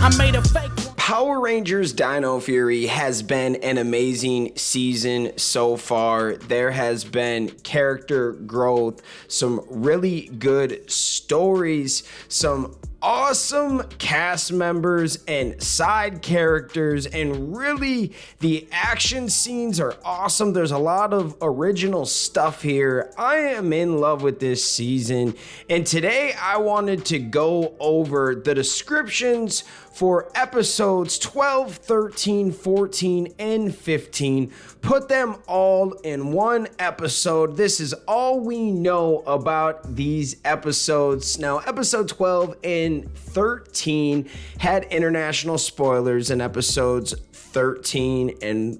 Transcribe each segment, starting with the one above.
I made a fake one. Power Rangers Dino Fury has been an amazing season so far. There has been character growth, some really good stories, some awesome cast members and side characters, and really the action scenes are awesome. There's a lot of original stuff here. I am in love with this season, and today I wanted to go over the descriptions for episodes 12, 13, 14, and 15. Put them all in one episode. This is all we know about these episodes. Now, episode 12 and 13 had international spoilers, and episodes 13 and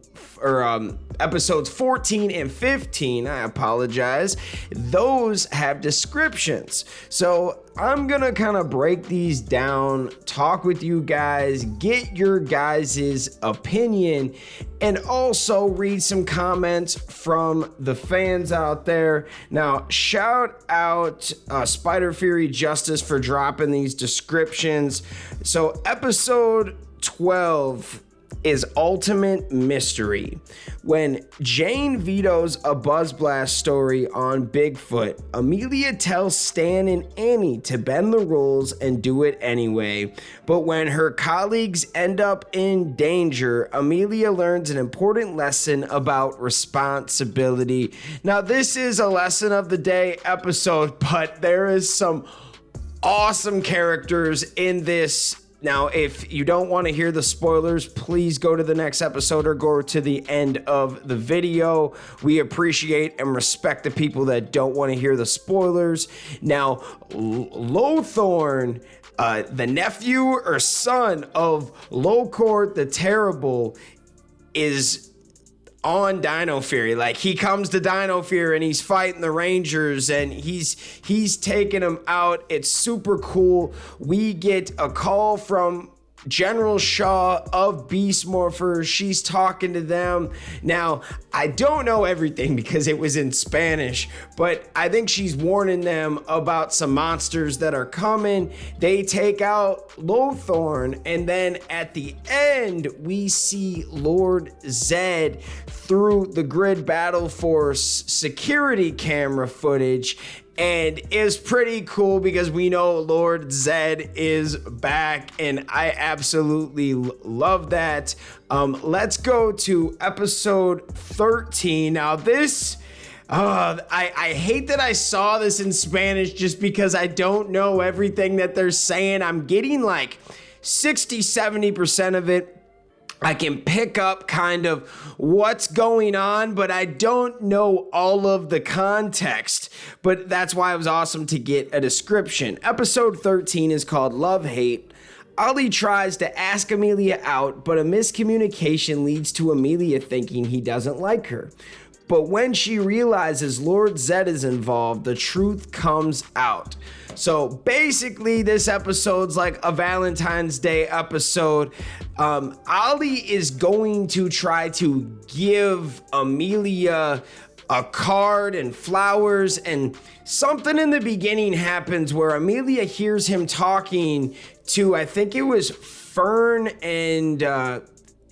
episodes 14 and 15, I apologize, those have descriptions. So I'm gonna kind of break these down, talk with you guys, get your guys' opinion, and also read some comments from the fans out there. Now, shout out Spider Fury Justice for dropping these descriptions. So episode 12 is Ultimate Mystery. When Jane vetoes a Buzz Blast story on Bigfoot, Amelia tells Stan and Annie to bend the rules and do it anyway. But when her colleagues end up in danger, Amelia learns an important lesson about responsibility. Now, this is a lesson of the day episode, but there is some awesome characters in this. Now, if you don't want to hear the spoilers, please go to the next episode or go to the end of the video. We appreciate and respect the people that don't want to hear the spoilers. Now, Lothorn, the nephew or son of Locort the Terrible, is on Dino Fury. Like, he comes to Dino Fury and he's fighting the Rangers and he's taking them out. It's super cool. We get a call from General Shaw of Beast Morphers. She's talking to them. Now, I don't know everything because it was in Spanish, but I think she's warning them about some monsters that are coming. They take out Lothorn, and then at the end, we see Lord Zed through the Grid Battle Force security camera footage. And it's pretty cool because we know Lord Zed is back, and I absolutely love that. Let's go to episode 13. Now, this, I hate that I saw this in Spanish just because I don't know everything that they're saying. I'm getting like 60-70% of it. I can pick up kind of what's going on, but I don't know all of the context. But that's why it was awesome to get a description. Episode 13 is called Love Hate. Ollie tries to ask Amelia out, but a miscommunication leads to Amelia thinking he doesn't like her. But when she realizes Lord Zed is involved, the truth comes out. So basically, this episode's like a Valentine's Day episode. Ollie is going to try to give Amelia a card and flowers, and something in the beginning happens where Amelia hears him talking to, I think it was Fern and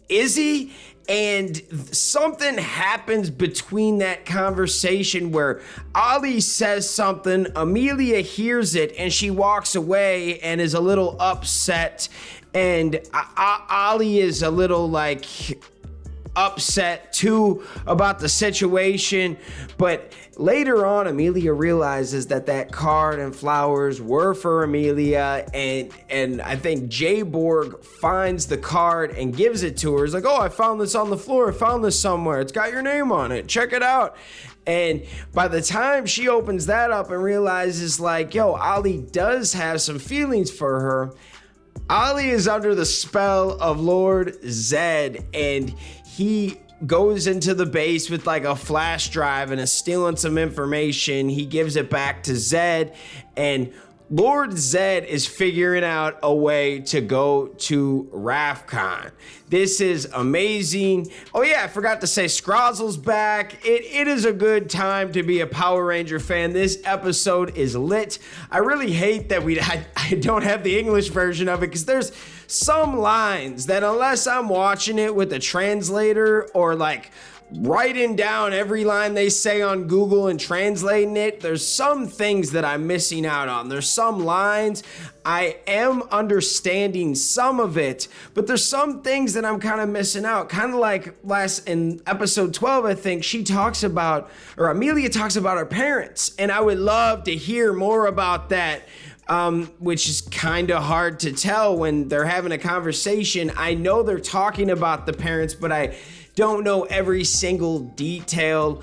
Izzy. And something happens between that conversation where Ollie says something, Amelia hears it, and she walks away and is a little upset. And Ollie is a little like upset too about the situation. But later on, Amelia realizes that that card and flowers were for Amelia, and I think Jay Borg finds the card and gives it to her. He's like, oh, I found this on the floor. I found this somewhere. It's got your name on it. Check it out. And by the time she opens that up and realizes like, yo, Ollie does have some feelings for her, Ollie is under the spell of Lord Zed, and he goes into the base with like a flash drive and is stealing some information. He gives it back to Zed, and Lord Zed is figuring out a way to go to RAFCON. This is amazing. Oh yeah, I forgot to say Scrozzle's back. It is a good time to be a Power Ranger fan. This episode is lit. I really hate that I don't have the English version of it because there's some lines that unless I'm watching it with a translator or like writing down every line they say on Google and translating it, there's some things that I'm missing out on. There's some lines I am understanding some of it, but there's some things that I'm kind of missing out. Kind of like in episode 12, I think she talks about, or Amelia talks about her parents, and I would love to hear more about that. Which is kind of hard to tell when they're having a conversation. I know they're talking about the parents, but I don't know every single detail.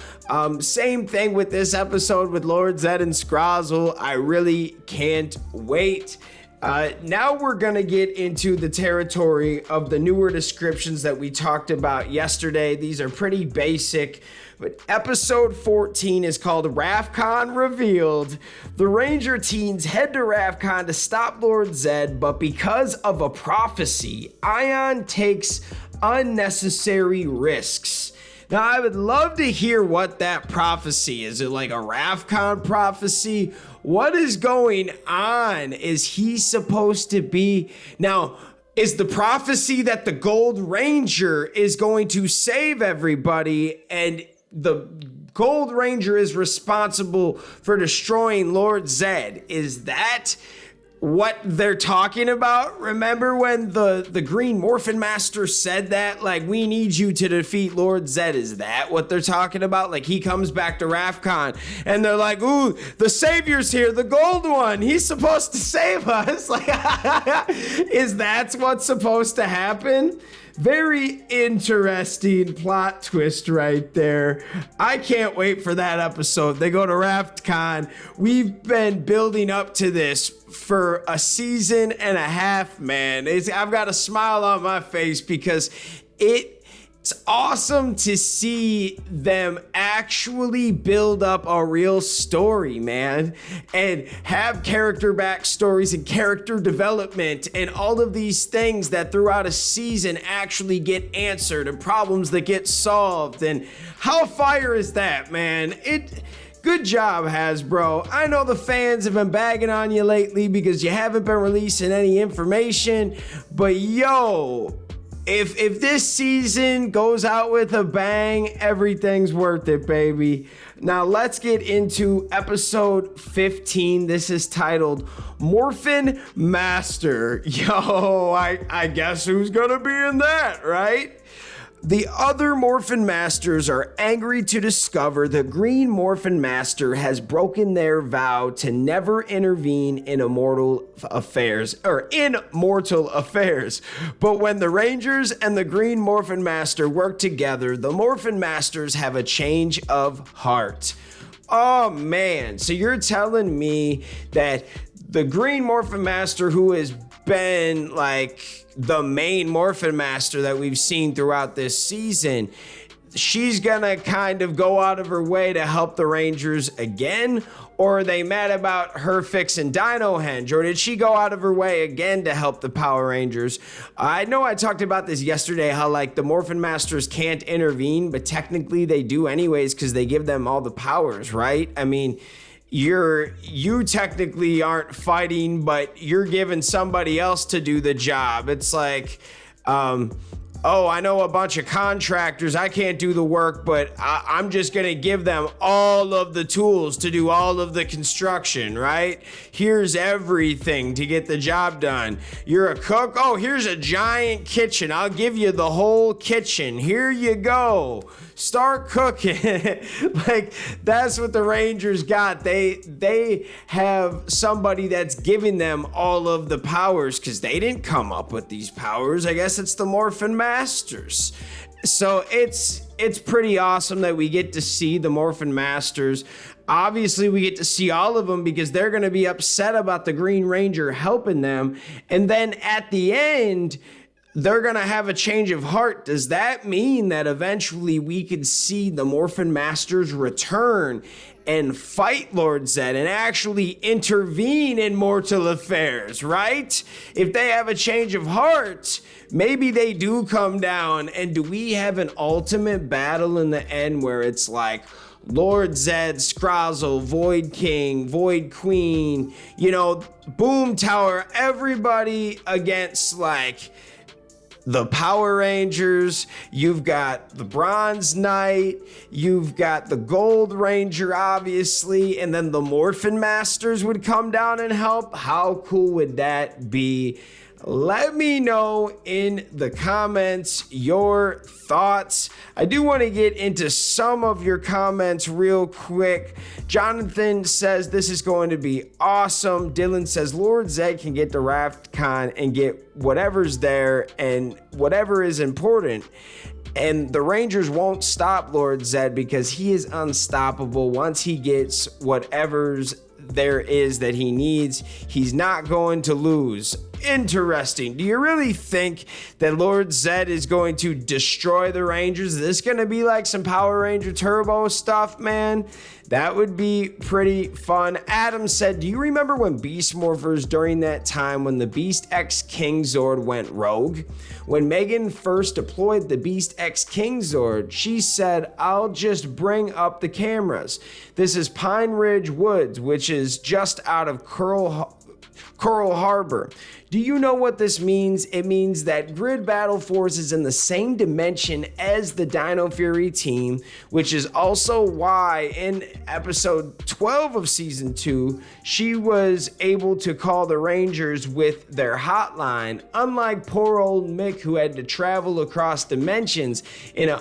Same thing with this episode with Lord Zed and Scrozzle. I really can't wait. Now we're gonna get into the territory of the newer descriptions that we talked about yesterday. These are pretty basic, but episode 14 is called Rafcon Revealed. The Ranger teens head to Rafcon to stop Lord Zed, but because of a prophecy, Ion takes unnecessary risks. Now, I would love to hear what that prophecy is. Is it like a Rafcon prophecy? What is going on? Is he supposed to be... Now, is the prophecy that the Gold Ranger is going to save everybody and the Gold Ranger is responsible for destroying Lord Zed? Is that what they're talking about? Remember when the Green Morphin Master said that? Like, we need you to defeat Lord Zed. Is that what they're talking about? Like, he comes back to Rafcon and they're like, ooh, the savior's here, the gold one. He's supposed to save us. Like, is that what's supposed to happen? Very interesting plot twist right there. I can't wait for that episode. They go to Rafcon. We've been building up to this for a season and a half, man. I've got a smile on my face because it's awesome to see them actually build up a real story, man, and have character backstories and character development and all of these things that throughout a season actually get answered and problems that get solved. And how fire is that, man? Good job, Hasbro. I know the fans have been bagging on you lately because you haven't been releasing any information, but yo, If this season goes out with a bang, everything's worth it, baby. Now let's get into episode 15. This is titled Morphin Master. Yo, I guess who's gonna be in that, right? The other Morphin Masters are angry to discover the Green Morphin Master has broken their vow to never intervene in mortal affairs. But when the Rangers and the Green Morphin Master work together, the Morphin Masters have a change of heart. Oh man, so you're telling me that the Green Morphin Master, who has been like the main Morphin Master that we've seen throughout this season, she's gonna kind of go out of her way to help the Rangers again? Or are they mad about her fixing Dino Henge? Or did she go out of her way again to help the Power Rangers? I know I talked about this yesterday, how like the Morphin Masters can't intervene, but technically they do anyways because they give them all the powers, right? I mean, you technically aren't fighting, but you're giving somebody else to do the job. It's like, oh, I know a bunch of contractors, I can't do the work, but I'm just gonna give them all of the tools to do all of the construction, right? Here's everything to get the job done. You're a cook? Oh, here's a giant kitchen. I'll give you the whole kitchen. Here you go. Start cooking. Like, that's what the Rangers got. They have somebody that's giving them all of the powers because they didn't come up with these powers. I guess it's the Morphin Masters. So it's pretty awesome that we get to see the Morphin Masters. Obviously, we get to see all of them because they're going to be upset about the Green Ranger helping them. And then at the end, they're going to have a change of heart. Does that mean that eventually we could see the Morphin Masters return and fight Lord Zedd and actually intervene in mortal affairs, right? If they have a change of heart, maybe they do come down. And do we have an ultimate battle in the end where it's like Lord Zedd, Scrazzle, Void King, Void Queen, you know, Boom Tower, everybody against like the Power Rangers, you've got the Bronze Knight, you've got the Gold Ranger, obviously, and then the Morphin Masters would come down and help. How cool would that be? Let me know in the comments your thoughts. I do want to get into some of your comments real quick. Jonathan says this is going to be awesome. Dylan says Lord Zedd can get to RaftCon and get whatever's there and whatever is important. And the Rangers won't stop Lord Zedd because he is unstoppable. Once he gets whatever's there is that he needs, he's not going to lose. Interesting. Do you really think that Lord Zedd is going to destroy the Rangers? Is this going to be like some Power Ranger Turbo stuff, man? That would be pretty fun. Adam said, do you remember when Beast Morphers during that time when the Beast X King Zord went rogue? When Megan first deployed the Beast X King Zord, she said, I'll just bring up the cameras. This is Pine Ridge Woods, which is just out of Coral Harbor. Do you know what this means? It means that Grid Battle Force is in the same dimension as the Dino Fury team, which is also why in episode 12 of season 2, she was able to call the Rangers with their hotline, unlike poor old Mick who had to travel across dimensions in an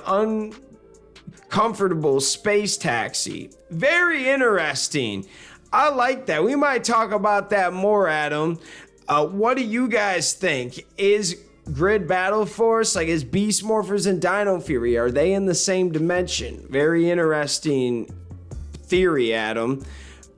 uncomfortable space taxi. Very interesting. I like that. We might talk about that more, Adam. What do you guys think? Is Grid Battle Force, like is Beast Morphers and Dino Fury, are they in the same dimension? Very interesting theory, Adam.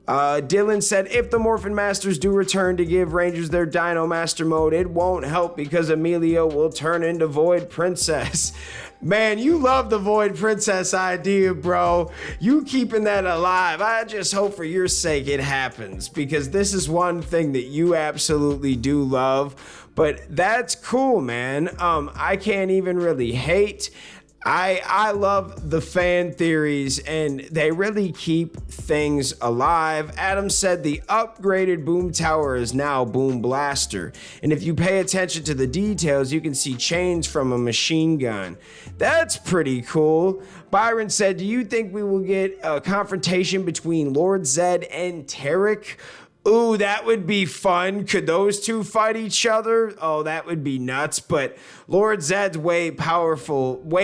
Dylan said, if the Morphin Masters do return to give Rangers their Dino Master mode, it won't help because Amelia will turn into Void Princess. Man, you love the Void Princess idea, bro. You keeping that alive. I just hope for your sake it happens because this is one thing that you absolutely do love. But that's cool, man. I can't even really hate. I love the fan theories and they really keep things alive. Adam said the upgraded Boom Tower is now Boom Blaster. And if you pay attention to the details, you can see chains from a machine gun. That's pretty cool. Byron said, do you think we will get a confrontation between Lord Zedd and Tarek? Ooh, that would be fun. Could those two fight each other? Oh, that would be nuts. But Lord Zedd's way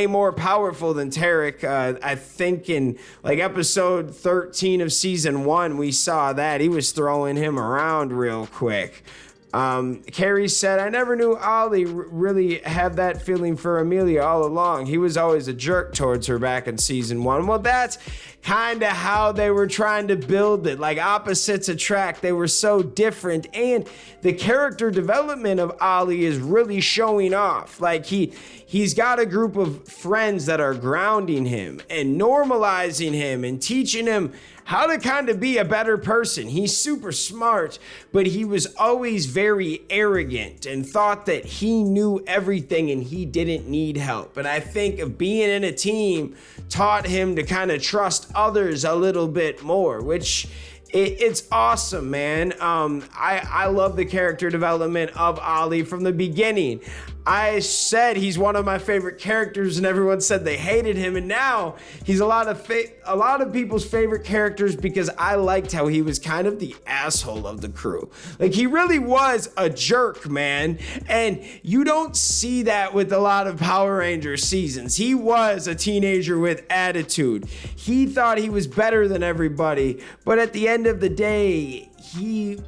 more powerful than Tarek. I think in like episode 13 of season 1, we saw that. He was throwing him around real quick. Carrie said, I never knew Ollie really had that feeling for Amelia all along. He was always a jerk towards her back in season 1. Well, that's kind of how they were trying to build it. Like opposites attract. They were so different. And the character development of Ollie is really showing off. Like he's got a group of friends that are grounding him and normalizing him and teaching him how to kind of be a better person. He's super smart, but he was always very arrogant and thought that he knew everything and he didn't need help. And I think of being in a team taught him to kind of trust others a little bit more, which it's awesome, man. I love the character development of Ollie from the beginning. I said he's one of my favorite characters and everyone said they hated him, and now he's a lot of people's favorite characters because I liked how he was kind of the asshole of the crew. Like he really was a jerk, man, and you don't see that with a lot of Power Ranger seasons. He was a teenager with attitude. He thought he was better than everybody, but at the end of the day, he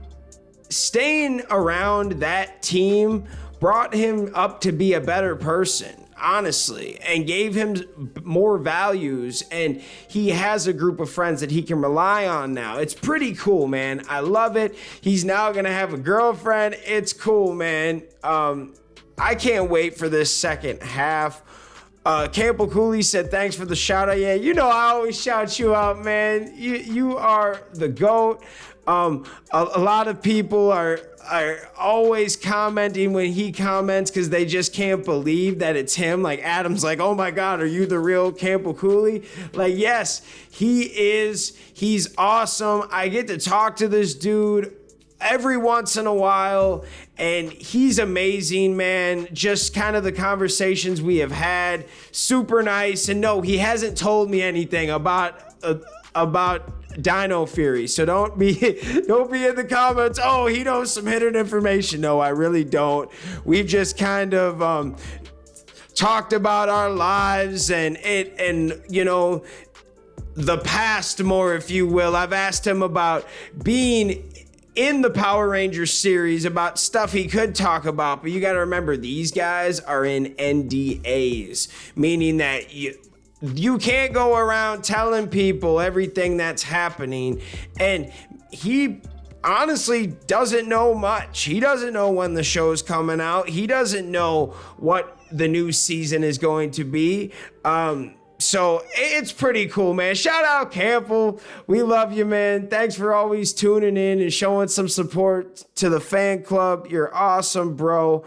staying around that team brought him up to be a better person, honestly, and gave him more values, and he has a group of friends that he can rely on now. It's pretty cool, man. I love it. He's now gonna have a girlfriend. It's cool, man. I can't wait for this second half. Campbell Cooley said, thanks for the shout out. Yeah, you know I always shout you out, man. You are the GOAT. A lot of people are always commenting when he comments because they just can't believe that it's him. Like Adam's like, oh my God, are you the real Campbell Cooley? Like, yes, he is. He's awesome. I get to talk to this dude every once in a while, and he's amazing, man. Just kind of the conversations we have had, super nice. And no, he hasn't told me anything about Dino Fury, so don't be in the comments, oh, he knows some hidden information. No, I really don't. We've just kind of talked about our lives and you know, the past more, if you will. I've asked him about being in the Power Rangers series, about stuff he could talk about, but you got to remember, these guys are in NDAs, meaning that you can't go around telling people everything that's happening. And he honestly doesn't know much. He doesn't know when the show's coming out. He doesn't know what the new season is going to be. So it's pretty cool, man. Shout out Campbell. We love you, man. Thanks for always tuning in and showing some support to the fan club. You're awesome, bro.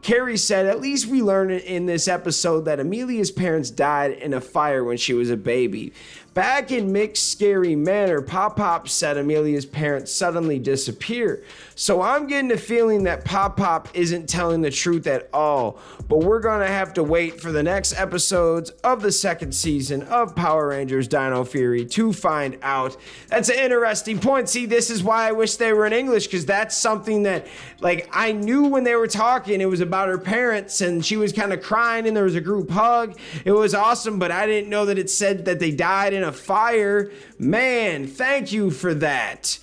Carrie said, at least we learned in this episode that Amelia's parents died in a fire when she was a baby. Back in Mick's Scary Manor, Pop said Amelia's parents suddenly disappear. So I'm getting the feeling that Pop isn't telling the truth at all. But we're going to have to wait for the next episodes of the second season of Power Rangers Dino Fury to find out. That's an interesting point. See, this is why I wish they were in English, because that's something that, like, I knew when they were talking, it was about her parents and she was kind of crying and there was a group hug. It was awesome, but I didn't know that it said that they died in a fire. Man, thank you for that.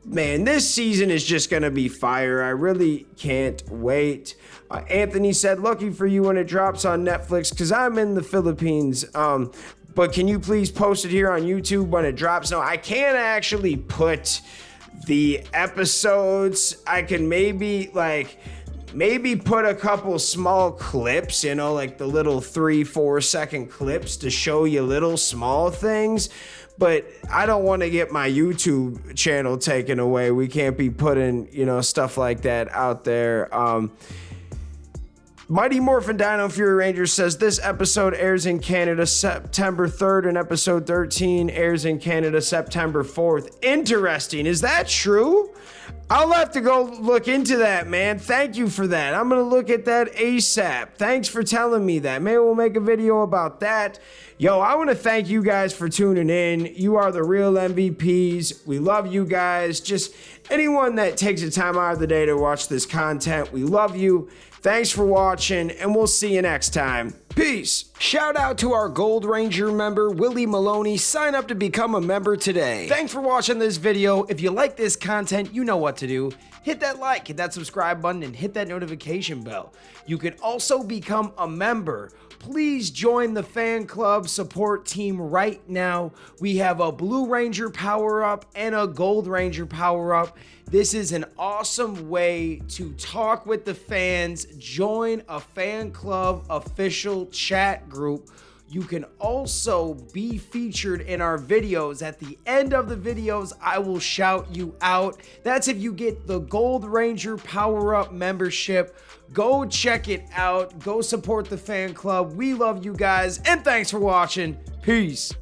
Man, this season is just gonna be fire. I really can't wait. Anthony said, looking for you when it drops on Netflix, because I'm in the Philippines. But can you please post it here on YouTube when it drops? No, I can't actually put the episodes. I can maybe put a couple small clips, you know, like the little 3-4 second clips to show you little small things. But I don't want to get my YouTube channel taken away. We can't be putting, you know, stuff like that out there. Mighty Morphin Dino Fury Rangers says this episode airs in Canada September 3rd and episode 13 airs in Canada September 4th. Interesting. Is that true? I'll have to go look into that, man. Thank you for that. I'm going to look at that ASAP. Thanks for telling me that. Maybe we'll make a video about that. Yo, I want to thank you guys for tuning in. You are the real MVPs. We love you guys. Just anyone that takes the time out of the day to watch this content, we love you. Thanks for watching, and we'll see you next time. Peace. Shout out to our Gold Ranger member, Willie Maloney. Sign up to become a member today. Thanks for watching this video. If you like this content, you know what to do. Hit that like, hit that subscribe button, and hit that notification bell. You can also become a member. Please join the fan club support team right now. We have a Blue Ranger power-up and a Gold Ranger power-up. This is an awesome way to talk with the fans. Join a fan club official chat group. You can also be featured in our videos. At the end of the videos, I will shout you out. That's if you get the Gold Ranger power-up membership. Go check it out. Go support the fan club. We love you guys, and thanks for watching. Peace.